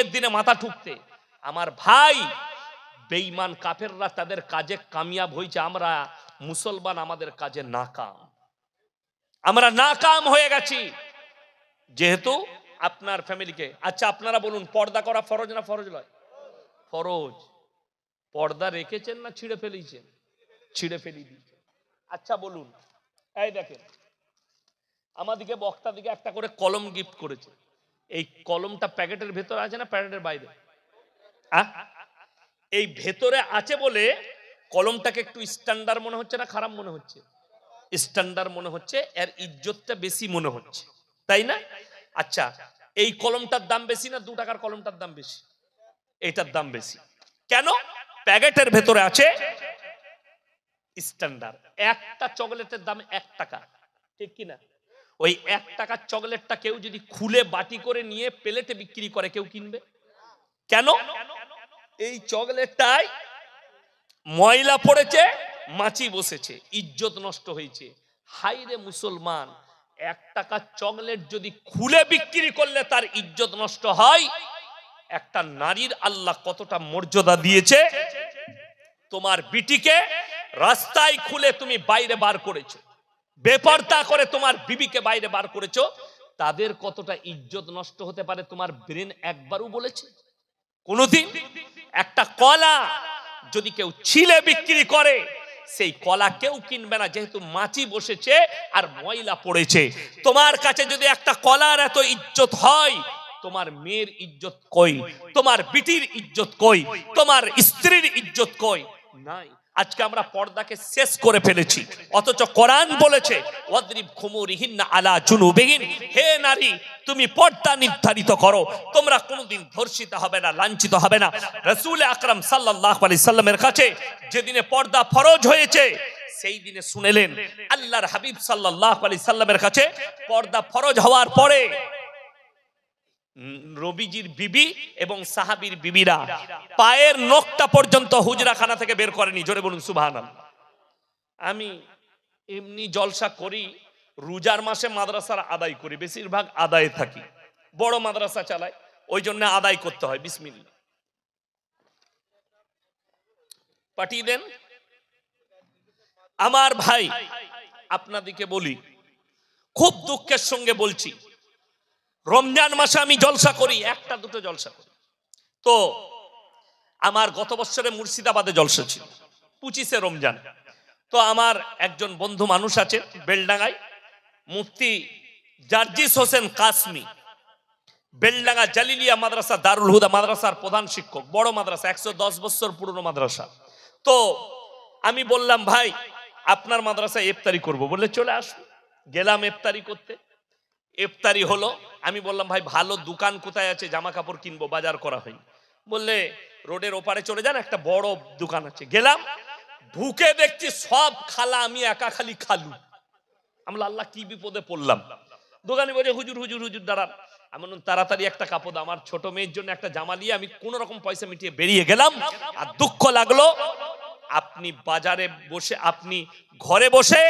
ঈদের দিনে মাথা ঠুকতে। আমার ভাই, বেঈমান কাফেররা তাদের কাজে কামিয়াব হয়েছে, আমরা মুসলমান আমাদের কাজে নাকাম। আমরা নাকাম হয়ে গেছি। যেহেতু আপনার ফ্যামিলিকে, আচ্ছা আপনারা বলুন, পর্দা করা ফরজ না ফরজ নয়? ফরজ। পর্দা রেখেছেন না ছিঁড়ে ফেলেছেন? ছিঁড়ে ফেলে দিয়েছেন। আচ্ছা বলুন, এই দেখেন আমাদিকে বক্তা দিকে একটা করে কলম গিফট করেছে। এই কলমটা প্যাকেটের ভেতরে আছে না প্যাকেটের বাইরে? এই ভেতরে আছে বলে কলমটাকে একটু স্ট্যান্ডার্ড মনে হচ্ছে না খারাপ মনে হচ্ছে? স্ট্যান্ডার্ড মনে হচ্ছে, এর ইজ্জতটা বেশি মনে হচ্ছে, তাই না? আচ্ছা, এই কলমটার দাম বেশি না 2 টাকার কলমটার দাম বেশি? এইটার দাম বেশি। কেন? প্যাকেটের ভেতরে আছে স্ট্যান্ডার্ড। একটা চকলেটের দাম 1 টাকা, ঠিক কিনা? ওই 1 টাকার চকলেটটা কেউ যদি খুলে বাটি করে নিয়ে প্লেটে বিক্রি করে, কেউ কিনবে? কেন? এই চকলেটটায় ময়লা পড়েছে, মাছি বসেছে, ইজ্জত নষ্ট হয়েছে। হাইরে মুসলমান, 1 টাকার চকলেট যদি খুলে বিক্রি করলে তার ইজ্জত নষ্ট হয়, একটা নারীর আল্লাহ কতটা মর্যাদা দিয়েছে। তোমার বিটিকে রাস্তায় খুলে তুমি বাইরে বার করেছো, বেপরদা করে তোমার বিবিকে বাইরে বার করেছো, তাদের কতটা ইজ্জত নষ্ট হতে পারে তোমার ব্রেন একবারও বলেছে কোনদিন? একটা কলা যদি কেউ ছিলে বিক্রি করে, সেই কলা কেউ কিনবে না, যেহেতু মাছি বসেছে আর ময়লা পড়েছে। তোমার কাছে যদি একটা কলার এত ইজ্জত হয়, তোমার মেয়ের ইজ্জত কই? তোমার বিটির ইজ্জত কই? তোমার স্ত্রীর ইজ্জত কই? নাই। আজকে আমরা পর্দাকে শেষ করে ফেলেছি, অথচ কোরআন বলেছে ওয়াদরিব খুমুরিহিন্না আলা জুনুবিহিন, হে নারী তুমি পর্দা নির্ধারিত করো, তোমরা কোনোদিন ধর্ষিত হবে না, লাঞ্ছিত হবে না। রাসূল আকরাম সাল্লাল্লাহু আলাইহি সাল্লামের কাছে যেদিনে পর্দা ফরজ হয়েছে, সেই দিনে শুনেলেন আল্লাহর হাবিব সাল্লাল্লাহু আলাইহি সাল্লামের কাছে পর্দা ফরজ হওয়ার পরে নবীজির বিবি এবং সাহাবীর বিবিরা পায়ের নখটা পর্যন্ত হুজরাখানা থেকে বের করেনি। জোরে বলুন সুবহানাল্লাহ। আমি এমনি জলসা করি, রোজার মাসে মাদ্রাসার আদায় করি, বেশিরভাগ আদায়ে থাকি, বড় মাদ্রাসা চালাই, ওই জন্য আদায় করতে হয়। বিসমিল্লাহ পাঠিয়ে দেন। আমার ভাই, আপনাদেরকে বলি, খুব দুঃখের সঙ্গে বলছি, রমজান মাসে আমি জলসা করি, 1-2 জলসা করি। তো আমার গত বছরে মুর্শিদাবাদে জলসা ছিল 25শে রমজান। তো আমার একজন বন্ধু মানুষ আছে বেলডাঙ্গায়, মুফতি জার্জিস হোসেন কাসমি, বেলডাঙ্গা জালিলিয়া মাদ্রাসা দারুল হুদা মাদ্রাসার প্রধান শিক্ষক, বড় মাদ্রাসা, 110 বছর পুরনো মাদ্রাসা। তো আমি বললাম, ভাই আপনার মাদ্রাসায় ইফতারি করব, বললে চলে আসুন। গেলাম ইফতারি করতে। ইফতারি হলো, আমি বললাম ভাই ভালো দোকান কোথায় আছে, জামা কাপড় কিনবো, বাজার করা হয়। বললে রোডের ওপারে চলে যান, একটা বড় দোকান আছে। গেলাম, ঢুকে দেখছি সব খালা, আমি একা খালি খালু। আমরা আল্লাহ কি বিপদে পড়লাম। দোকানে বলে হুজুর হুজুর হুজুর দাঁড়ান। আমি বললাম তাড়াতাড়ি একটা কাপড়, আমার ছোট মেয়ের জন্য একটা জামা নিয়ে আমি কোন রকম পয়সা মিটিয়ে বেরিয়ে গেলাম। আর দুঃখ লাগলো, আপনি বাজারে বসে, আপনি ঘরে বসে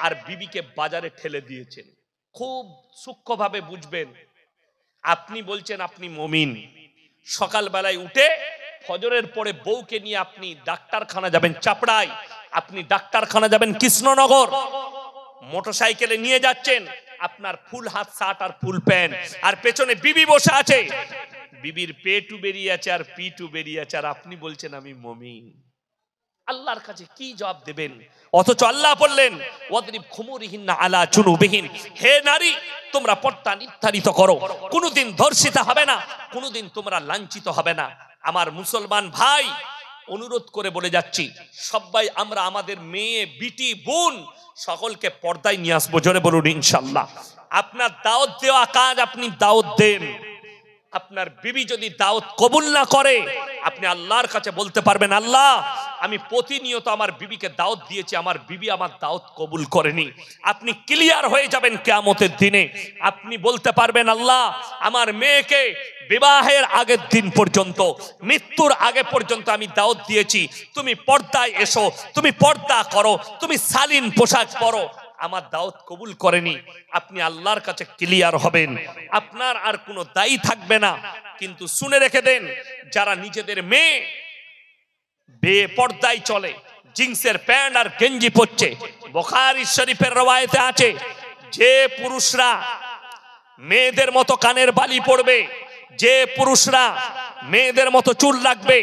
আর বিবিকে বাজারে ঠেলে দিয়েছেন। খুব সূক্ষ্মভাবে বুঝবেন। আপনি বলছেন আপনি মুমিন, সকালবেলায় উঠে ফজরের পরে বউকে নিয়ে আপনি ডাক্তারখানা যাবেন চাপড়ায়, আপনি ডাক্তারখানা যাবেন কৃষ্ণনগর, মোটরসাইকেলে নিয়ে যাচ্ছেন, আপনার ফুল হাত শার্ট আর ফুল প্যান্ট, আর পেছনে বিবি বসে আছে, বিবির পেটু বেরিয়ে আছে আর পিটু বেরিয়ে আছে, আর আপনি বলছেন আমি মুমিন। আল্লাহর কাছে কি জবাব দেবেন? অথচ আল্লাহ বললেন ওয়াদরিব খুমুরিহিন্না আলা জুনুবিহিন, হে নারী তোমরা পর্দা নির্ধারিত করো, কোনোদিন ধর্ষিত হবে না, কোনোদিন তোমরা লাঞ্ছিত হবে না। আমার মুসলমান ভাই, অনুরোধ করে বলে যাচ্ছি, সবাই আমরা আমাদের মেয়ে, বিটি, বোন সকলকে পর্দায় নিয়ে আসবো। জোরে বলুন ইনশাআল্লাহ। আপনার দাওয়াত দেওয়া কাজ আপনি দাওয়াত দেন। আপনার বিবি যদি দাওয়াত কবুল না করে, আপনি আল্লাহর কাছে বলতে পারবেন, আল্লাহ আমি প্রতিনিয়ত আমার বিবিকে দাওয়াত দিয়েছি, আমার বিবি আমার দাওয়াত কবুল করেনি। আপনি ক্লিয়ার হয়ে যাবেন কিয়ামতের দিনে। আপনি বলতে পারবেন, আল্লাহ আমার মেয়েকে বিবাহের আগের দিন পর্যন্ত, মৃত্যুর আগে পর্যন্ত আমি দাওয়াত দিয়েছি, তুমি পর্দায় এসো, তুমি পর্দা করো, তুমি শালীন পোশাক পরো, আমার দাওয়াত কবুল করেনি। আপনি আল্লাহর কাছে ক্লিয়ার হবেন, আপনার আর কোনো দায়ী থাকবে না। কিন্তু শুনে রেখে দেন, যারা নিজেদের মেয়ে বেপর্দায় চলে, জিন্সের প্যান্ট আর গেঞ্জি পরছে, বুখারী শরীফের রওয়ায়েতে আছে যে পুরুষরা মেয়েদের মতো কানের বালি পরবে, যে পুরুষরা মেয়েদের মতো চুল রাখবে,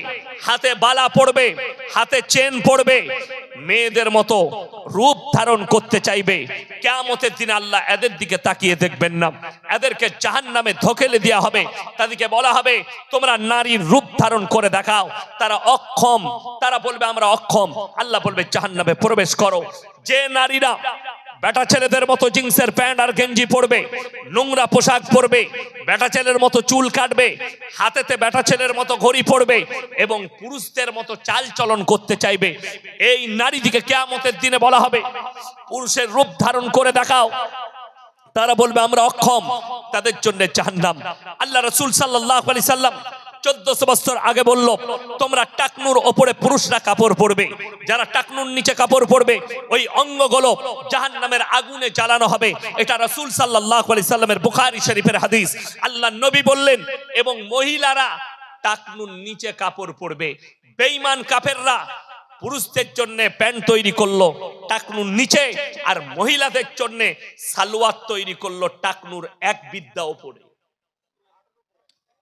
হাতে বালা পরবে, হাতে চেন পরবে, মেয়েদের মতো রূপ ধারণ করতে চাইবে, কিয়ামতের দিন আল্লাহ এদের দিকে তাকিয়ে দেখবেন না, এদেরকে জাহান্নামে ধকেলে দেওয়া হবে। তাদেরকে বলা হবে তোমরা নারীর রূপ ধারণ করে দেখাও। তারা অক্ষম, তারা বলবে আমরা অক্ষম। আল্লাহ বলবে জাহান্নামে প্রবেশ করো। যে নারীরা বেটা ছেলেদের মতো জিন্সের প্যান্ট আর গেঞ্জি পরবে, নোংরা পোশাক পরবে, বেটা ছেলের মতো চুল কাটবে, হাতেতে বেটা ছেলের মতো ঘড়ি পরবে এবং পুরুষদের মতো চাল চলন করতে চাইবে, এই নারীদিকে কিয়ামতের দিনে বলা হবে পুরুষের রূপ ধারণ করে দেখাও। তারা বলবে আমরা অক্ষম, তাদের জন্য জাহান্নাম। আল্লাহ রাসূল সাল্লাল্লাহু আলাইহি সাল্লাম 1400 বছর আগে বলল তোমরা টাকনুর ওপরে পুরুষরা কাপড় পরবে, যারা টাকনুর নিচে কাপড় পরবে ওই অঙ্গগুলো জাহান্নামের আগুনে জ্বালানো হবে। এটা রাসূল সাল্লাল্লাহু আলাইহি সাল্লামের বুখারী শরীফের হাদিস। আল্লাহ নবী বললেন এবং মহিলারা টাকনুর নিচে কাপড় পরবে। বেঈমান কাফেররা পুরুষদের জন্য প্যান্ট তৈরি করলো টাকনুর নিচে, আর মহিলাদের জন্য সালোয়ার তৈরি করলো টাকনুর এক বিদ্যা উপরে।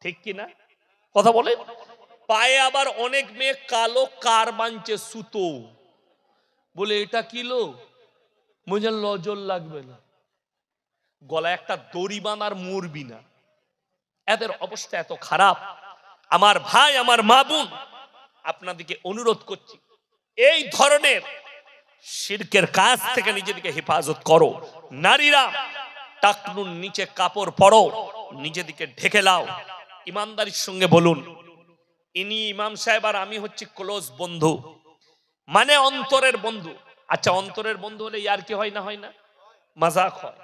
ঠিক কি না কথা বলে? পায়ে আবার অনেক মেয়ে কালো কার বানছে সুতো, বলে এটা কিলো মুঝে লজল লাগবে না, গলায় একটা দড়ি বাঁধার মরবি না। এদের অবস্থা এত খারাপ। আমার ভাই, আমার মা বোন, আপনাদেরকে অনুরোধ করছি এই ধরনের শিরকের কাজ থেকে নিজেদেরকে হেফাজত করো। নারীরা টাকনুর নিচে কাপড় পরো, নিজেদেরকে ঢেকে লাও। ইমানদারির সঙ্গে বলুন, ইনি ইমাম সাহেব আর আমি হচ্ছি ক্লোজ বন্ধু, মানে অন্তরের বন্ধু। আচ্ছা, অন্তরের বন্ধু হলে ইয়ার কি হয় না? হয় না? মজাক হয়।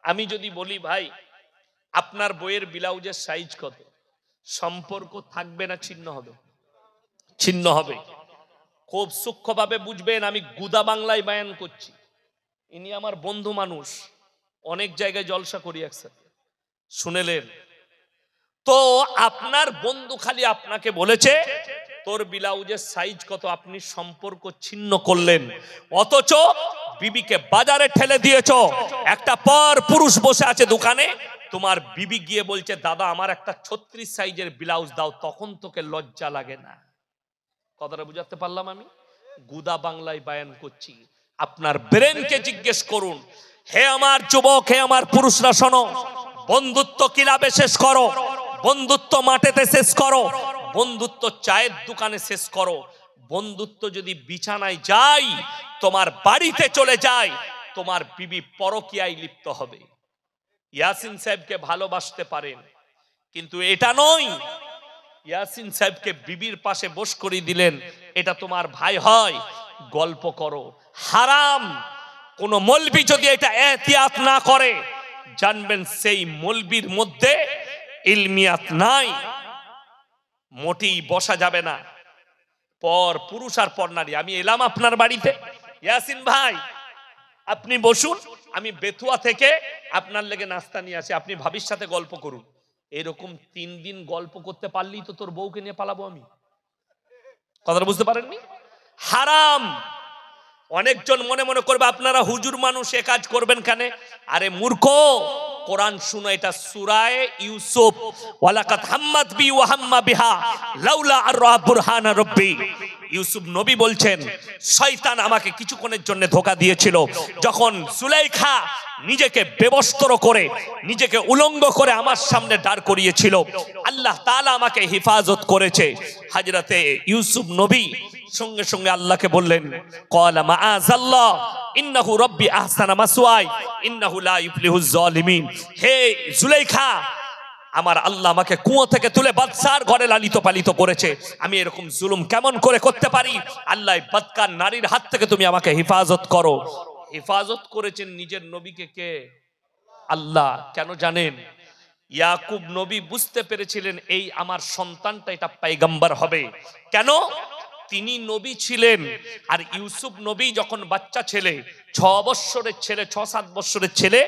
আমি যদি বলি ভাই আপনার বইয়ের ব্লাউজের সাইজ কত, সম্পর্ক থাকবে না ছিন্ন হবে? ছিন্ন হবে। খুব সূক্ষ্মভাবে বুঝবেন, আমি গুদা বাংলায় বায়ান করছি। ইনি আমার বন্ধু মানুষ, অনেক জায়গায় জলসা করি একসাথে, শুনেলেন তো? আপনার বন্ধু খালি আপনাকে বলেছে তোর ব্লাউজের সাইজ কত, আপনি সম্পর্ক ছিন্ন করলেন। অথচ বিবিকে বাজারে ঠেলে দিয়েছো। একটা পর পুরুষ বসে আছে দোকানে, তোমার বিবি গিয়ে বলছে দাদা আমার একটা 36 সাইজের ব্লাউজ দাও, তখন তোকে লজ্জা লাগে না? কথাটা বুঝাতে পারলাম? আমি গুদা বাংলায় বায়ান করছি। আপনার ব্রেনকে জিজ্ঞেস করুন। হে আমার যুবক, হে আমার পুরুষরা, শোনো, বন্ধুত্ব ক্লাবে শেষ করো, বন্ধুত্ব মাঠেতে শেষ করো, বন্ধুত্ব চায়ের দোকানে শেষ করো। বন্ধুত্ব যদি বিছানায় যায়, তোমার বাড়িতে চলে যায়, তোমার বিবি পরকীয়ায় লিপ্ত হবে। ইয়াসিন সাহেবকে ভালোবাসতে পারেন, কিন্তু এটা নয় ইয়াসিন সাহেবকে বিবির পাশে বস করে দিলেন, এটা তোমার ভাই হয়, গল্প করো। হারাম। কোন মৌলবি যদি এটা এহতিয়াত না করে, জানবেন সেই মৌলবির মধ্যে ইলমিয়াত নাই, মোটেই বসা যাবে না। পর পুরুষ আর পর নারী। আমি এলাম আপনার বাড়িতে, ইয়াসিন ভাই আপনি বসুন, আমি বেতুয়া থেকে আপনার লেগে নাস্তা নিয়ে আসি, আপনি ভাবির সাথে গল্প করুন। এরকম 3 দিন গল্প করতে পারলেই তো তোর বউকে নিয়ে পালাবো আমি। কথাটা বুঝতে পারেননি? হারাম। অনেকজন মনে মনে করবে আপনারা হুজুর মানুষ, এ কাজ করবেন কেন? আরে মূর্খ, কোরআন শুনো, এটা সূরা ইউসুফ। ওয়ালাকাদ হাম্মাত বি ওয়া হাম্মা বিহা লাউলা আররা বুরহানা রাব্বি। ইউসুফ নবী বলছেন শয়তান আমাকে কিছুক্ষণের জন্য ধোঁকা দিয়েছিল, যখন সুলাইখা নিজেকে বেবস্ত্র করে, নিজেকে উলঙ্গ করে আমার সামনে দাঁড় করিয়েছিল, আল্লাহ তাআলা আমাকে হেফাজত করেছে। হযরতে ইউসুফ নবী সঙ্গে সঙ্গে আল্লাহকে বললেন ক্বালা মাআযাল্লাহ ইন্নাহু রাব্বি আহসানা মাসওয়াই ইন্নাহু লা ইফলিহুজ জালিমিন। হে জুলাইখা, আমার আল্লাহ আমাকে কুয়ো থেকে তুলে বাদশার ঘরে লালিত পালিত করেছে, আমি এরকম জুলুম কেমন করে করতে পারি? আল্লাহ বদকার নারীর হাত থেকে তুমি আমাকে হেফাজত করো। হেফাজত করেছেন নিজের নবীকে কে? আল্লাহ। কেন জানেন? ইয়াকুব নবী বুঝতে পেরেছিলেন এই আমার সন্তানটা এটা পয়গম্বর হবে। কেন? তিনি নবী ছিলেন, আর ইউসুফ নবী যখন বাচ্চা ছেলে, 6 বছরের ছেলে, 6-7 বছরের ছেলে,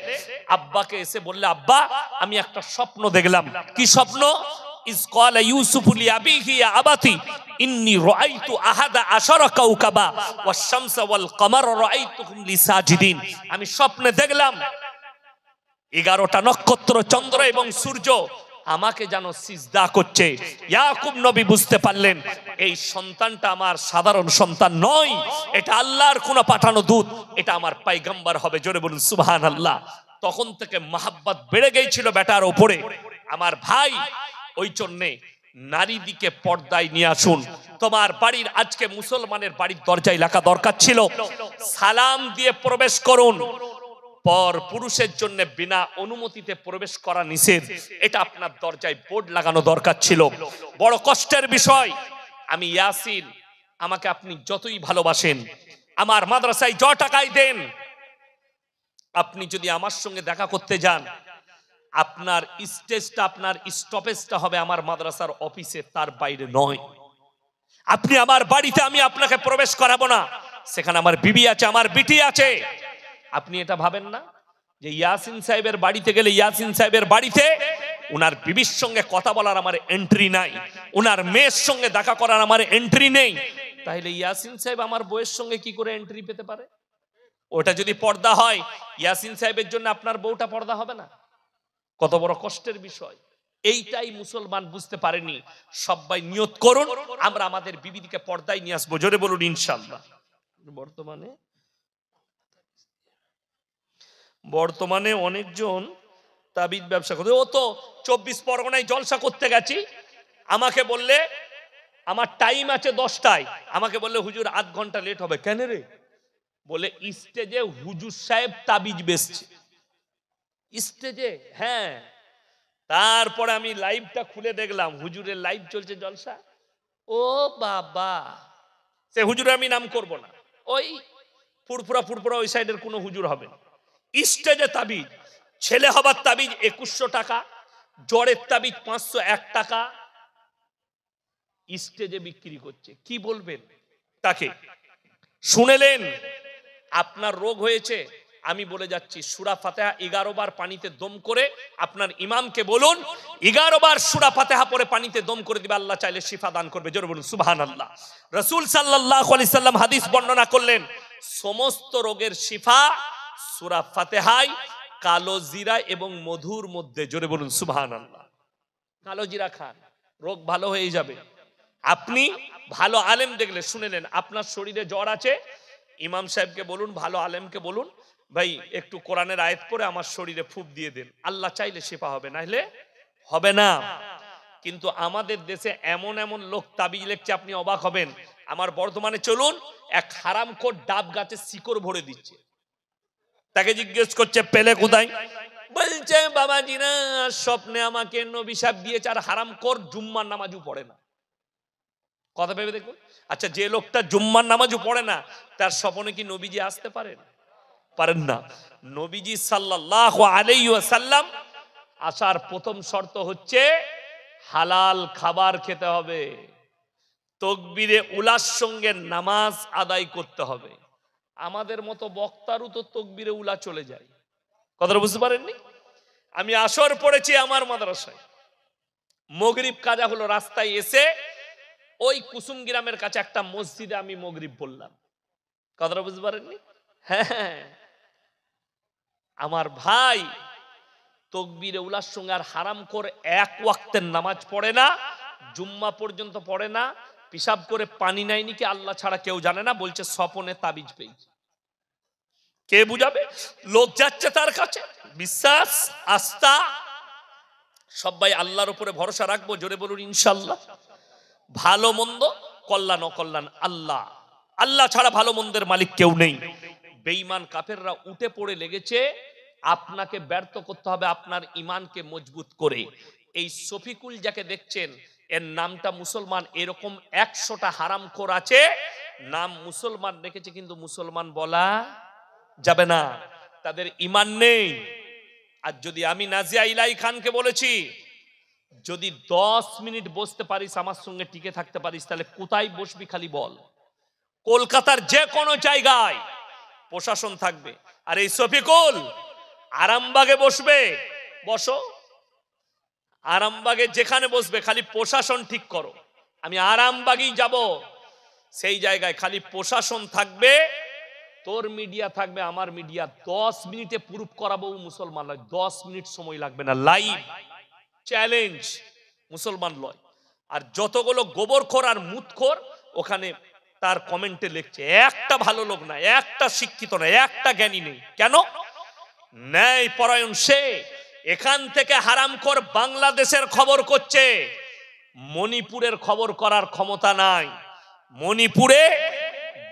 আব্বাকে এসে বললে আব্বা আমি একটা স্বপ্ন দেখলাম। কি স্বপ্ন? ইজ ক্বালা ইউসুফু লিআবিহি ইয়া আবাতি ইন্নী রাআইতু আহাদা আশারা কাওকাবা ওয়াশ শামসা ওয়াল কমারা রাআইতুহুম লি সাজিদিন। আমি স্বপ্নে দেখলাম 11টা নক্ষত্র, চন্দ্র এবং সূর্য আমাকে যেন সিজদা করছে। ইয়াকুব নবী বুঝতে পারলেন এই সন্তানটা আমার সাধারণ সন্তান নয়, এটা আল্লাহর কোন পাঠানো দূত, এটা আমার পয়গম্বর হবে। জোরে বলুন সুবহানাল্লাহ। তখন থেকে মহব্বত বেড়ে গিয়েছিল বেটার উপরে। আমার ভাই, ওই জন্যে নারী দিকে পর্দায় নিয়ে আসুন। তোমার বাড়ির আজকে মুসলমানের বাড়ির দরজায় লেখা দরকার ছিল সালাম দিয়ে প্রবেশ করুন, পর পুরুষের জন্য বিনা অনুমতিতে প্রবেশ করা নিষেধ। এটা আপনার দরজায় বোর্ড লাগানো দরকার ছিল। বড় কষ্টের বিষয়, আমি ইয়াসিন, আমাকে আপনি যতই ভালোবাসেন, আমার মাদ্রাসায় টাকাই দেন, আপনি যদি আমার সঙ্গে দেখা করতে যান, আপনার স্টেজটা, আপনার স্টপেজটা হবে আমার মাদ্রাসার অফিসে, তার বাইরে নয়। আপনি আমার বাড়িতে, আমি আপনাকে প্রবেশ করাবো না, সেখানে আমার বিবি আছে, আমার বিটি আছে। আপনি এটা ভাবেন না যে ইয়াসিন সাহেবের বাড়িতে গেলে ইয়াসিন সাহেবের বাড়িতে উনার বিবির সঙ্গে কথা বলার আমার এন্ট্রি নাই, উনার মেয়ের সঙ্গে দেখা করার আমার এন্ট্রি নেই, তাহলে ইয়াসিন সাহেব আমার বউয়ের সঙ্গে কি করে এন্ট্রি পেতে পারে? ওটা যদি পর্দা হয়, ইয়াসিন সাহেবের জন্য আপনার বউটা পর্দা হবে না? কত বড় কষ্টের বিষয়। এইটাই মুসলমান বুঝতে পারেনি। সবাই নিয়ত করুন আমরা আমাদের বিবিদিকে পর্দায় নিয়ে আসবো। জোরে বলুন ইনশাআল্লাহ। বর্তমানে অনেকজন তাবিজ ব্যবসা করে। ও তো 24 পরগনায় জলসা করতে গেছি, আমাকে বললে আমার টাইম আছে 10টায়, আমাকে বললে হুজুর আধ ঘন্টা লেট হবে। কেন রে? বলে স্টেজে হুজুর সাহেব তাবিজ বেচছে স্টেজে। হ্যাঁ, তারপরে আমি লাইভটা খুলে দেখলাম হুজুরের লাইভ চলছে জলসা। ও বাবা, সে হুজুরে আমি নাম করব না, ওই ফুরফুরা ওই সাইডের কোনো হুজুর হবে না। স্টেজে তাবিজ, ছেলে হবার তাবিজ 2100 টাকা, জ্বরের তাবিজ 501 টাকা স্টেজে বিক্রি করছে। কি বলবেন তাকে? শুনেলেন আপনার রোগ হয়েছে, আমি বলে যাচ্ছি সূরা ফাতিহা 11 বার পানিতে দম করে আপনার ইমামকে বলুন 11 বার সূরা ফাতিহা পড়ে পানিতে দম করে দিবে, আল্লাহ চাইলে শিফা দান করবে। জোরে বলুন সুবহানাল্লাহ। রাসূল সাল্লাল্লাহু আলাইহি সাল্লাম হাদিস বর্ণনা করলেন সমস্ত রোগের শিফা সূরা ফাতিহায় কালো জিরা এবং মধুর মধ্যে। জোরে বলুন সুবহানাল্লাহ। কালো জিরা খান, রোগ ভালো হয়ে যাবে। আপনি ভালো আলেম দেখলে শুনেলেন আপনার শরীরে জ্বর আছে, ইমাম সাহেবকে বলুন, ভালো আলেমকে বলুন, ভাই একটু কোরআনের আয়াত পড়ে আমার শরীরে ফুঁক দিয়ে দেন, আল্লাহ চাইলে শিফা হবে, নাহলে হবে না। কিন্তু আমাদের দেশে এমন এমন লোক তাবিজ লিখছে, আপনি অবাক হবেন। আমার বর্তমানে চলুন, এক হারামখোর ডাব গাছে শিকড় ভরে দিচ্ছে, তাকে জিজ্ঞেস করছে পেলে কোথায়? বলছে বাবাজি না, স্বপ্নে আমাকে নবী সাহেব দিয়েছে। আর হারামখোর জুম্মার নামাজও পড়ে না। কথা ভেবে দেখুন। আচ্ছা, যে লোকটা জুম্মার নামাজও পড়ে না, তার স্বপ্নে কি নবীজি আসতে পারেন? পারেন না। নবীজি সাল্লাল্লাহু আলাইহি ওয়াসাল্লাম আসার প্রথম শর্ত হচ্ছে হালাল খাবার খেতে হবে, তাকবীরে উলার সঙ্গে নামাজ আদায় করতে হবে। আমাদের মতো বক্তারও তো তাকবীরে উলা চলে যায়। কথাটা বুঝতে পারেননি? আমি আসর পড়েছি আমার মাদ্রাসায়, মাগরিব কাজা হলো, রাস্তায় এসে ওই কুসুম গ্রামের কাছে একটা মসজিদে আমি মাগরিব পড়লাম। কথাটা বুঝতে পারেননি? হ্যাঁ, আমার ভাই তাকবীরে উলার সঙ্গে আর হারামখোর এক ওয়াক্তের নামাজ পড়ে না, জুম্মা পর্যন্ত পড়ে না, পিশাব করে পানি নেয়নি কি আল্লাহ ছাড়া কেউ জানে না, বলছে স্বপনে তাবিজ পেয়েছে। কে বুঝাবে? লোক যাচ্ছে তার কাছে। বিশ্বাস, আস্থা, সবাই আল্লাহর উপরে ভরসা রাখবো। জোরে বলুন ইনশাআল্লাহ। ভালো মন্দ, কল্যাণ অকল্যাণ আল্লাহ, আল্লাহ ছাড়া ভালো মন্দের মালিক কেউ নেই। বেঈমান কাফেররা উঠে পড়ে লেগেছে, আপনাকে ব্যর্থ করতে হবে আপনার ইমানকে মজবুত করে। এই শফিকুল যাকে দেখছেন, এর নামটা মুসলমান, এরকম 100টা হারামখোর আছে, নাম মুসলমান রেখেছে কিন্তু মুসলমান বলা যাবে না, তাদের ইমান নেই। আর যদি আমি নাজিয়া ইলাই খানকে বলেছি, যদি 10 মিনিট বসতে পারিস আমার সঙ্গে টিকে থাকতে পারিস, তাহলে কোথায় বসবি খালি বল। কলকাতার যে কোনো জায়গায় প্রশাসন থাকবে। আর এই শফিকুল আরামবাগে বসবে, বসো। আরামবাগে যেখানে বসবে খালি প্রশাসন ঠিক করো। আমি আরামবাগেই যাব, সেই জায়গায় খালি প্রশাসন থাকবে, তোর মিডিয়া থাকবে, আমার মিডিয়া, 10 মিনিটে প্রুফ করাবো মুসলমান নয়। 10 মিনিট সময় লাগবে না, লাইভ চ্যালেঞ্জ, মুসলমান লয়। আর যতগুলো গোবরখোর আর মুতখোর ওখানে তার কমেন্টে লিখছে, একটা ভালো লোক না, একটা শিক্ষিত না, একটা জ্ঞানী নেই। কেন? ন্যায় পরায়ণ সে। এখান থেকে হারামখোর বাংলাদেশের খবর করছে, মণিপুরের খবর করার ক্ষমতা নাই। মণিপুরে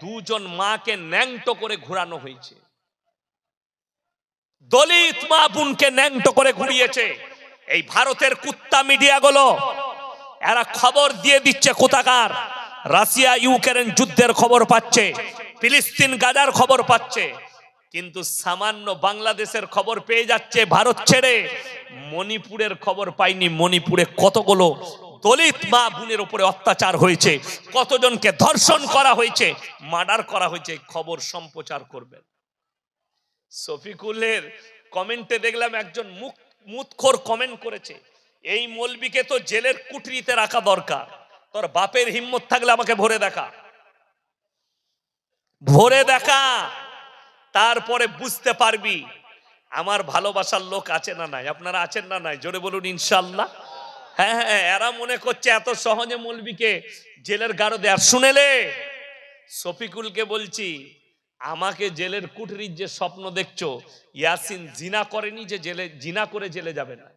2 জন মাকে ন্যাংটো করে ঘোরানো হয়েছে, দলিত মা বোনকে ন্যাংটো করে ঘুরিয়েছে। এই ভারতের কুত্তা মিডিয়াগুলো এরা খবর দিয়ে দিচ্ছে কোথাকার। রাশিয়া ইউক্রেন যুদ্ধের খবর পাচ্ছে, ফিলিস্তিন গাজার খবর পাচ্ছে, কিন্তু সামান্য বাংলাদেশের খবর পেয়ে যাচ্ছে ভারত ছেড়ে। মণিপুরের খবর পাইনি। মণিপুরে কতগুলো দলিত মা বোনের উপরে অত্যাচার হয়েছে, কতজনকে ধর্ষণ করা হয়েছে, মার্ডার করা হয়েছে, খবর সম্প্রচার করবেন। শফিকুলের কমেন্টে দেখলাম একজন মুতখোর কমেন্ট করেছে, এই মৌলবীকে তো জেলের কুঠরিতে রাখা দরকার। তোর বাপের হিম্মত থাকলে আমাকে ভরে দেখা, ভরে দেখা, তারপরে বুঝতে পারবি আমার ভালোবাসার লোক আছে না নাই। আপনারা আছেন না নাই? জোরে বলুন ইনশাআল্লাহ। হ্যাঁ হ্যাঁ, এরা মনে করছে এত সহজে মৌলবীকে জেলের গাড়ো দেয়। শুনেলে শফিকুলকে বলছি, আমাকে জেলের কুঠরির যে স্বপ্ন দেখছো, ইয়াসিন জিনা করেনি যে জেলে, জিনা করে জেলে যাবে না।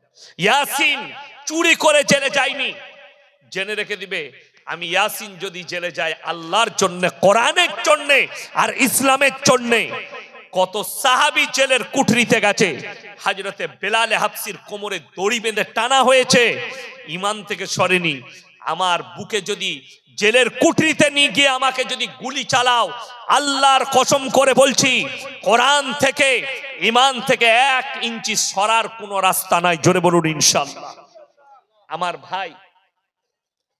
ইয়াসিন চুরি করে জেলে যায়নি। জেনে রেখে দিবে, আমি ইয়াসিন যদি জেলে যায় আল্লাহর জন্য, কোরআনের জন্য আর ইসলামের জন্য। কত সাহাবী জেলের কুঠরিতে গেছে, হযরতে বেলাল হাবশির কোমরে দড়ি বেঁধে টানা হয়েছে, ঈমান থেকে সরেনি। আমার বুকে যদি জেলের কুঠরিতে নিয়ে গিয়ে আমাকে যদি গুলি চালাও, আল্লাহর কসম করে বলছি, কোরআন থেকে ঈমান থেকে 1 ইঞ্চি সরার কোনো রাস্তা নাই। জোরে বলুন ইনশাআল্লাহ। আমার ভাই,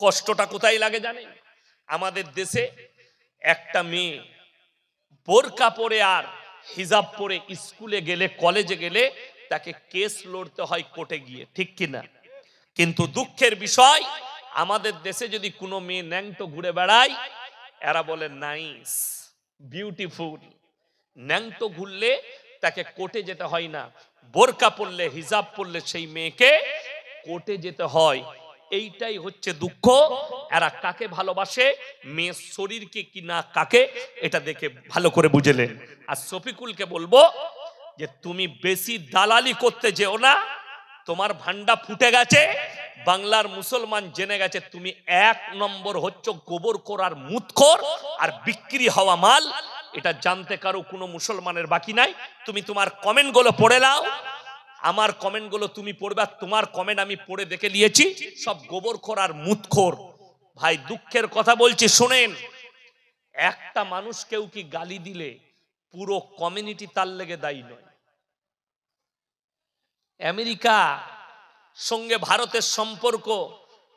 কষ্টটা কোথায় লাগে জানেন? আমাদের দেশে একটা মেয়ে বোরকা পরে আর হিজাব পরে স্কুলে গেলে, কলেজে গেলে তাকে কেস লড়তে হয় কোর্টে গিয়ে, ঠিক কিনা? কিন্তু দুঃখের বিষয়, আমাদের দেশে যদি কোনো মেয়ে ন্যাংটো ঘুরে বেড়ায়, এরা বলে নাইস, বিউটিফুল। ন্যাংটো ঘুরলে তাকে কোর্টে যেতে হয় না, বোরকা পরলে, হিজাব পরলে সেই মেয়েকে কোর্টে যেতে হয়। এইটাই হচ্ছে দুঃখ। এরা কাকে ভালোবাসে, মেয়ের শরীরকে কি না কাকে, এটা দেখে ভালো করে বুঝলেন। আর শফিকুলকে বলবো যে তুমি বেশি দালালি করতে যেও না, তোমার ভান্ডা ফুটে গেছে, বাংলার মুসলমান জেনে গেছে তুমি 1 নম্বর হচ্ছ গোবরখোর আর মুতখোর আর বিক্রি হওয়া মাল। এটা জানতে কারো কোনো মুসলমানের বাকি নাই। তুমি তোমার কমেন্ট গুলো পড়ে নাও, আমার কমেন্ট গুলো তুমি পড়বে, তোমার কমেন্ট আমি পড়ে দেখে নিয়েছি, সব গোবরখোর আর মুতখোর। ভাই দুঃখের কথা বলছি, শুনেন, একটা মানুষ কেউ কি গালি দিলে পুরো কমিউনিটি তার লেগে দায়ী নয়। আমেরিকা সঙ্গে ভারতের সম্পর্ক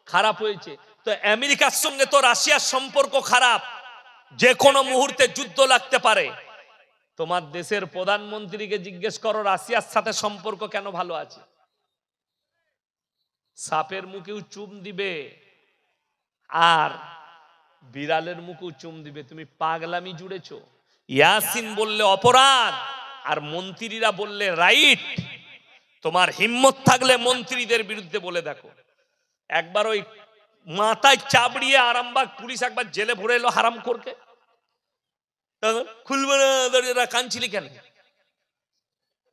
খারাপ হয়েছে, তো আমেরিকার সঙ্গে তো রাশিয়ার সম্পর্ক খারাপ, যে কোনো মুহূর্তে যুদ্ধ লাগতে পারে। তোমার দেশের প্রধানমন্ত্রীকে জিজ্ঞেস করো রাশিয়ার সাথে সম্পর্ক কেন ভালো আছে? সাপের মুখেও চুম দিবে আর বিড়ালের মুখেও চুম দিবে। তুমি পাগলামি জুড়েছো। ইয়াসিন বললে অপরাধ আর মন্ত্রীরা বললে রাইট। তোমার হিম্মত থাকলে মন্ত্রীদের বিরুদ্ধে বলে দেখো। একবার ওই মাথায় চাবড়িয়ে আরামবাগ পুলিশ একবার জেলে ভরে এলো হারামখোরকে, খুলবে না দরজা, কাঁদছিলি কেন?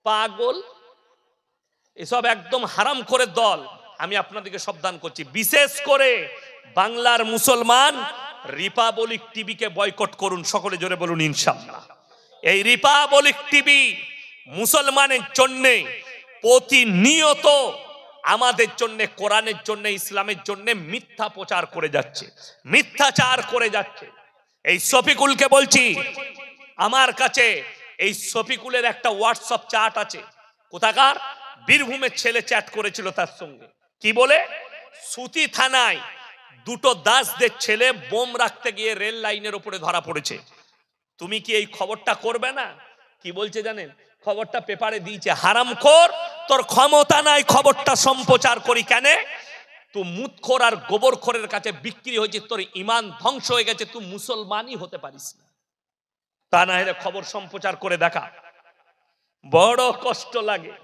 পাগল। এসব একদম হারামখোরের দল। আমি আপনাদেরকে সাবধান করছি, বিশেষ করে বাংলার মুসলমান রিপাবলিক টিভিকে বয়কট করুন। সকলে জোরে বলুন ইনশাআল্লাহ। এই রিপাবলিক টিভি মুসলমানের জন্য প্রতিনিয়ত আমাদের জন্য, কোরআনের জন্য, ইসলামের জন্য মিথ্যা প্রচার করে যাচ্ছে, মিথ্যাচার করে যাচ্ছে। এই শফিকুলকে বলছি, আমার কাছে এই শফিকুলের একটা হোয়াটসঅ্যাপ চ্যাট আছে। কোথাকার? বীরভূমের ছেলে চ্যাট করেছিল তার সঙ্গে। কি বলে? সুতি থানায় 2 দাসদের ছেলে বোম রাখতে গিয়ে রেল লাইনের উপরে ধরা পড়েছে। তুমি কি এই খবরটা করবে না? কি বলছে জানেন? খবরটা পেপারে দিয়েছে, হারামখোর তোর ক্ষমতা নাই খবরটা সম্প্রচার করি কেন? তুই মুতখোর আর গোবরখোরের কাছে বিক্রি হয়েছে, তোর ইমান ধ্বংস হয়ে গেছে, তুই মুসলমানই হতে পারিস না। তা না হলে খবর সম্প্রচার করে দেখা। বড় কষ্ট লাগে,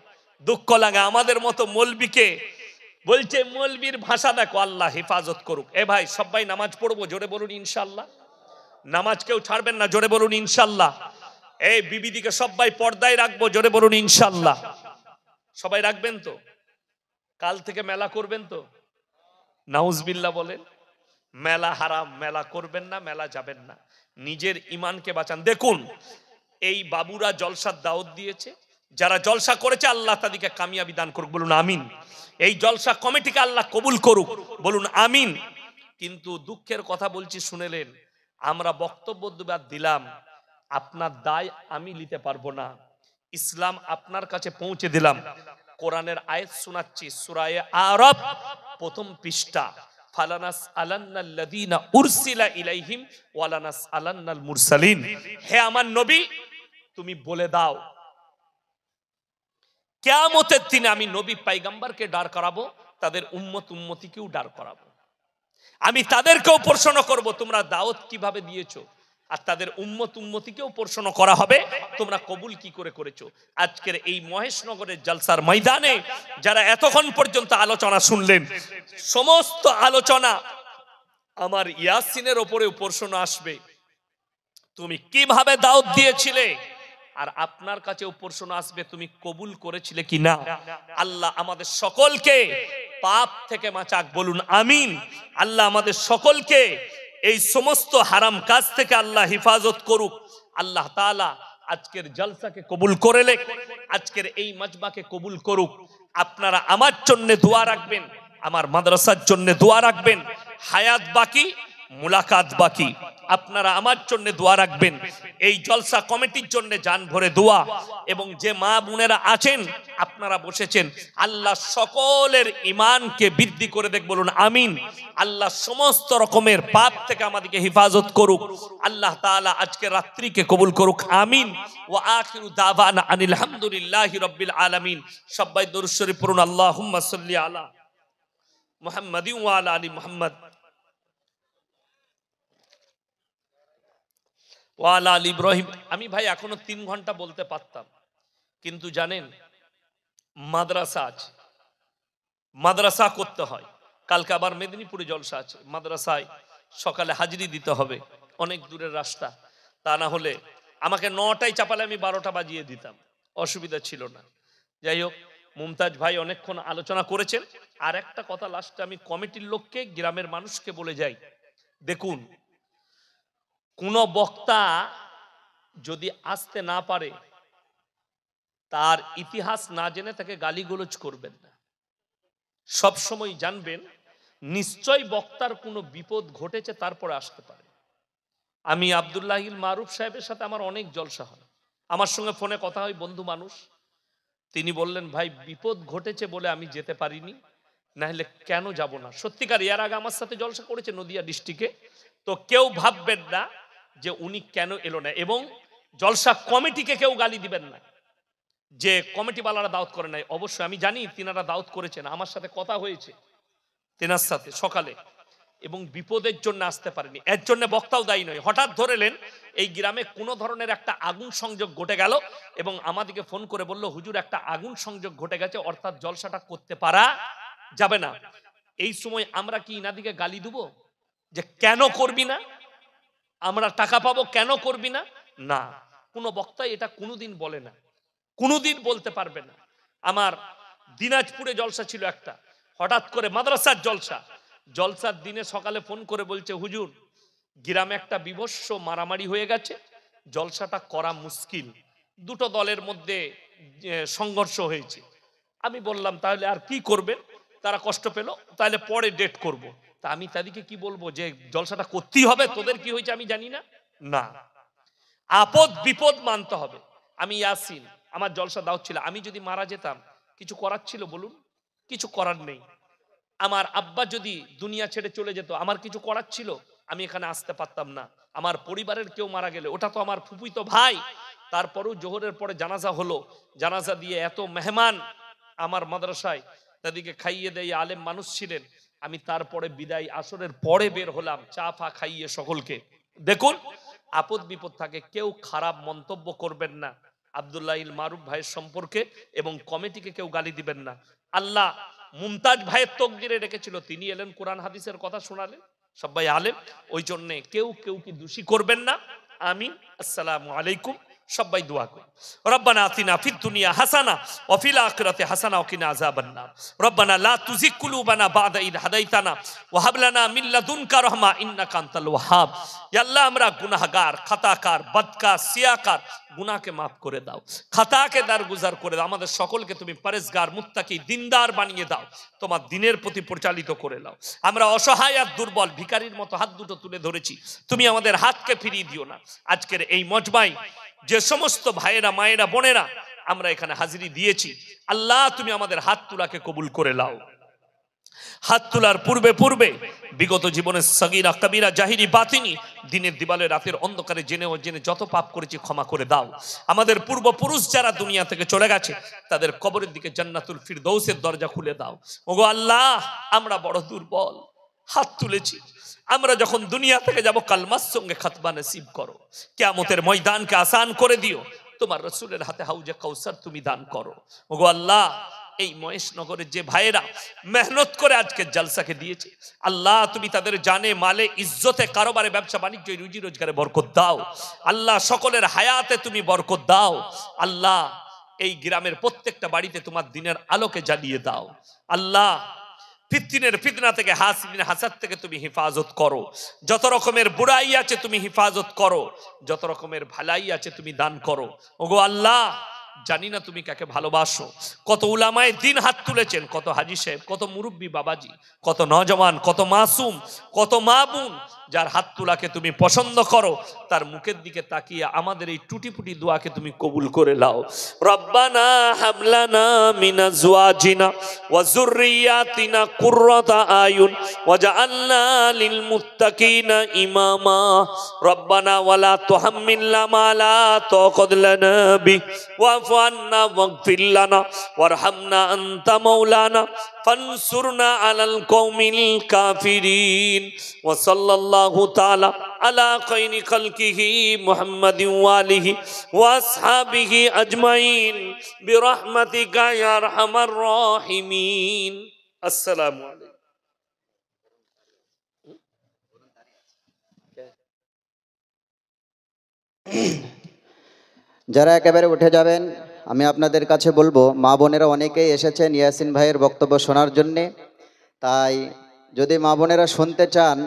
দুঃখ লাগে। আমাদের মতো মৌলবীকে বলছে, মৌলবীর ভাষা দেখো, আল্লাহ হেফাজত করুক। এ ভাই সবাই নামাজ পড়বো, জোরে বলুন ইনশাআল্লাহ। নামাজ কেউ ছাড়বেন না, জোরে বলুন ইনশাআল্লাহ। এই বিবিদিকে সবাই পর্দায় রাখবো, জোরে বলুন ইনশাআল্লাহ। সবাই রাখবেন তো? কাল থেকে মেলা করবেন তো? নাউজবিল্লাহ বলেন। মেলা হারাম, মেলা করবেন না, মেলা যাবেন না, নিজের ইমানকে বাঁচান। দেখুন এই বাবুরা জলসার দাওয়াত দিয়েছে, যারা জলসা করেছে আল্লাহ তাদেরকে কামিয়াবি দান করুক, বলুন আমিন। এই জলসা কমিটিকে আল্লাহ কবুল করুক, বলুন আমিন। কিন্তু দুঃখের কথা বলছি, শুনেলেন, আমরা বক্তব্য দিলাম, আপনার দায় আমি নিতে পারবো না। ইসলাম আপনার কাছে পৌঁছে দিলাম, কোরআনের আয়াত শোনাচ্ছি, সূরা আরাফ প্রথম পৃষ্ঠা, ফালানাস আলান্নাল্লাযীনা উরসিলা ইলাইহিম ওয়ালানাস আলান্নাল মুরসালিন। হে আমার নবী, তুমি বলে দাও কিয়ামতের দিনে আমি নবী পয়গম্বরকে দাঁড় করাবো, তাদের উম্মত উম্মতিকেও দাঁড় করাবো। আমি তাদেরকেও প্রশ্ন করব তোমরা দাওয়াত কিভাবে দিয়েছো, আর তাদের উম্মত উম্মতিকেও প্রশ্ন করা হবে তোমরা কবুল কি করে করেছো। আজকের এই মহেশনগরের জলসার ময়দানে যারা এতক্ষণ পর্যন্ত আলোচনা শুনলেন, সমস্ত আলোচনা আমার ইয়াসিনের উপরেও প্রশ্ন আসবে, তুমি কিভাবে দাওয়াত দিয়েছিলে, আর আপনার কাছেও প্রশ্ন আসবে তুমি কবুল করেছিলে কি না। আল্লাহ আমাদের সকলকে পাপ থেকে বাঁচাক, বলুন আমিন। আল্লাহ আমাদের সকলকে এই সমস্ত হারাম কাজ থেকে আল্লাহ হেফাজত করুক। আল্লাহ তাআলা আজকের জলসাকে কবুল করলে, আজকের এই মাজমাকে কবুল করুক। আপনারা আমার জন্য দোয়া রাখবেন, আমার মাদ্রাসার জন্য দোয়া রাখবেন। হায়াত বাকি, মুলাকাত বাকি। আপনারা আমার জন্য দোয়া রাখবেন, এই জলসা কমিটির জন্য জান ভরে দোয়া। এবং যে মা বোনেরা আছেন, আপনারা বসেছেন, আল্লাহ সকলের ইমানকে বৃদ্ধি করে দেখ, বলুন আমিন। আল্লাহ সমস্ত রকমের পাপ থেকে আমাদেরকে হেফাজত করুক। আল্লাহ তাআলা আজকে রাত্রিকে কবুল করুক, আমিন। ওয়া আখিরু দাওয়ানা আনিল হামদুলিল্লাহি রাব্বিল আলামিন। সবাই দরুদ শরীফ পড়ুন, আল্লাহুম্মা সাল্লি আলা মুহাম্মাদিন ওয়া আলা আলি মুহাম্মাদ ওয়ালা আলী ইব্রাহিম। আমি ভাই এখনো 3 ঘন্টা বলতে পারতাম, কিন্তু জানেন মাদ্রাসা আছে, মাদ্রাসা করতে হয়। কালকে আবার মেদিনীপুরে জলসা আছে, মাদ্রাসায় সকালে হাজিরি দিতে হবে, অনেক দূরের রাস্তা। তা না হলে আমাকে 9টায় চাপালে আমি 12টা বাজিয়ে দিতাম, অসুবিধা ছিল না। যাই হোক, মুমতাজ ভাই অনেকক্ষণ আলোচনা করেছেন। আর একটা কথা লাস্টে আমি কমিটির লোককে, গ্রামের মানুষকে বলে যাই, দেখুন কোন বক্তা যদি আসতে না পারে, তার ইতিহাস না জেনে তাকে গালিগালাজ করবেন না। সব সময় জানবেন নিশ্চয় বক্তার কোনো বিপদ ঘটেছে, তারপরে আসতে পারে। আমি আব্দুল্লাহিল মারুফ সাহেবের সাথে আমার অনেক জলসা হয়, আমার সঙ্গে ফোনে কথা হয়, বন্ধু মানুষ। তিনি বললেন, ভাই বিপদ ঘটেছে বলে আমি যেতে পারিনি, না হলে কেন যাব না। সত্যিকার, এর আগে আমার সাথে জলসা করেছে নদিয়া ডিস্ট্রিক্টে। তো কেউ ভাববেন না যে উনি কেন এলো না, এবং জলসা কমিটিকে কেউ গালি দিবেন না যে কমিটিওয়ালারা দাওয়াত করে নাই। অবশ্যই আমি জানি তিনারা দাওয়াত করেছেন, আমার সাথে কথা হয়েছে তেনার সাথে সকালে, এবং বিপদের জন্য আসতে পারেনি, এর জন্য বক্তাও দায়ী নয়। হঠাৎ ধরেলেন এই গ্রামে কোনো ধরনের একটা আগুন সংযোগ ঘটে গেল, এবং আমাদেরকে ফোন করে বলল, হুজুর একটা আগুন সংযোগ ঘটে গেছে, অর্থাৎ জলসাটা করতে পারা যাবে না। এই সময় আমরা কি ইনাদিকে গালি দেব যে কেন করবি না, আমরা টাকা পাবো কেন করবি না? না, কোনো বক্তা এটা কোনোদিন বলে না, কোনোদিন বলতে পারবে না। আমার দিনাজপুরে জলসা ছিল একটা, হঠাৎ করে মাদ্রাসার জলসা, জলসার দিনে সকালে ফোন করে বলছে, হুজুর গ্রামে একটা বিভৎস মারামারি হয়ে গেছে, জলসাটা করা মুশকিল, দুটো দলের মধ্যে সংঘর্ষ হয়েছে। আমি বললাম, তাহলে আর কি করবেন? তারা কষ্ট পেল, তাহলে পরে ডেট করব। তা আমি তাদেরকে কি বলবো যে জলসাটা করতেই হবে, তোদের কি হয়েছে আমি জানি না? না, আপদ বিপদ মানতে হবে। আমি ইয়াসিন, আমার জলসা দাওয়াত ছিল, আমি যদি মারা যেতাম কিছু করার ছিল বলুন? কিছু করার নেই। আমার আব্বা যদি দুনিয়া ছেড়ে চলে যেত, আমার কিছু করার ছিল? আমি এখানে আসতে পারতাম না। আমার পরিবারের কেউ মারা গেলে, ওটা তো আমার ফুফুইতো ভাই, তারপরেও জোহরের পরে জানাজা হলো, জানাজা দিয়ে এত মেহমান আমার মাদ্রাসায়, তাদেরকে খাইয়ে দেয়, আলেম মানুষ ছিলেন। আমি তারপরে বিদায় আসরের পরে বের হলাম, চা ফা খাইয়ে সকলকে। দেখুন, আপদ বিপদ থাকে, কেউ খারাপ মন্তব্য করবেন না আব্দুল্লাহ ইল মারুফ ভাইয়ের সম্পর্কে, এবং কমিটিকে কেউ গালি দিবেন না। আল্লাহ মুমতাজ ভাইয়ের তকদিরে রেখেছিল, তিনি এলেন কোরআন হাদিসের কথা শোনালেন, সবাই আলেম, ওই জন্যে কেউ কেউ কি দোষী করবেন না। আমিন। আসসালামু আলাইকুম। সবাই দোয়া করি। রব্বানা আতিনা ফিদ দুনিয়া হাসানা ওয়া ফিল আখিরাতি হাসানা ওয়া কিনা আযাবান নার। রব্বানা লা তুযিগ কুলুবানা বা'দা ইদ হাদাইতানা ওয়া হাব লানা মিন লাদুনকা রাহমা ইন্নাকা আনতাল ওয়াহ্হাব। ইয়া আল্লাহ, আমরা গুনাহগার, খাতাকার, বদকার, সিয়াকার, গুনাহকে maaf করে দাও, খাতাকে দারগুজার করে দাও। আমাদের সকলকে তুমি পরেজগার, মুত্তাকি, দিনদার বানিয়ে দাও, তোমার দিনের প্রতি পরিচালিত করে দাও। আমরা অসহায় আর দুর্বল ভিখারির মতো হাত দুটো তুলে ধরেছি, তুমি আমাদের হাতকে ফিরিয়ে দিও না। আজকের এই মজমায় যে সমস্ত ভাইয়েরা, মায়েরা, বোনেরা আমরা এখানে হাজিরি দিয়েছি, আল্লাহ তুমি আমাদের হাত তোলাকে কবুল করে নাও। হাত তোলার পূর্বে পূর্বে বিগত জীবনের সগীরা, কবিরা, জাহিরি, বাতিনি, দিনের দিবালে, রাতের অন্ধকারে জেনে অজেনে যত পাপ করেছি ক্ষমা করে দাও। আমাদের পূর্বপুরুষ যারা দুনিয়া থেকে চলে গেছে, তাদের কবরের দিকে জান্নাতুল ফিরদৌসের দরজা খুলে দাও। ওগো আল্লাহ, আমরা বড় দুর্বল, হাত তুলেছি, আমরা যখন দুনিয়া থেকে যাব কালমার সঙ্গে খাতবা নসিব করো, কিয়ামতের ময়দানকে আসান করে দিও, তোমার রাসূলের হাতে হাউজে কাউসার তুমি দান করো। ওগো আল্লাহ, এই মহেশনগরের যে ভাইয়েরা মেহনত করে আজকে জলসাকে দিয়েছে, আল্লাহ তুমি তাদের জানে, মালে, ইজ্জতে, কারোবারে, ব্যবসা বাণিজ্য, রুজি রোজগারে বরকত দাও। আল্লাহ সকলের হায়াতে তুমি বরকত দাও। আল্লাহ এই গ্রামের প্রত্যেকটা বাড়িতে তোমার দিনের আলোকে জ্বালিয়ে দাও। আল্লাহ ফিতনের ফিতনা থেকে, হাসিদিন হাসাদ থেকে তুমি হেফাজত করো। যত রকমের বুড়াই আছে তুমি হেফাজত করো, যত রকমের ভালাই আছে তুমি দান করো। ওগো আল্লাহ, জানি না তুমি কাকে ভালোবাসো। কত উলামায়ে দ্বীন হাত তুলেছেন, কত হাজী সাহেব, কত মুরব্বী বাবাজি, কত নওজওয়ান, কত মাসুম, কত মা বোন, যার হাত তোলাকে তুমি পছন্দ করো, তার মুখের দিকে তাকিয়ে আমাদের এই টুটিপুটি দোয়াকে তুমি কবুল করে নাও। রব্বানা হাবলানা মিন আজওয়াজিনা ওয়া যুররিয়াতিনা কুররাতা আয়ুন ওয়াজআলনা লিল মুত্তাকিনা ইমামা। রব্বানা ওয়ালা তুহাম্মিলনা মা লা তাকাত লানা বি ওয়াফু আন্না ওয়াগফির লানা ওয়ারহামনা আনতা মাওলানা ফানসুরনা আলাল কওমিল কাফিরিন। ওয়া সাল্লাল্লাহু তাআলা আলা খায়রি খালকিহি মুহাম্মাদিন ওয়া আলিহি ওয়া আসহাবিহি আজমাইন বিরহমাতিকা ইয়া আরহামার রাহিমিন। আসসালামু আলাইকুম। যারা একেবারে উঠে যাবেন, আমি আপনাদের কাছে বলবো, মা বোনেরা অনেকেই এসেছেন ইয়াসিন ভাইয়ের বক্তব্য শোনার জন্যে, তাই যদি মা বোনেরা শুনতে চান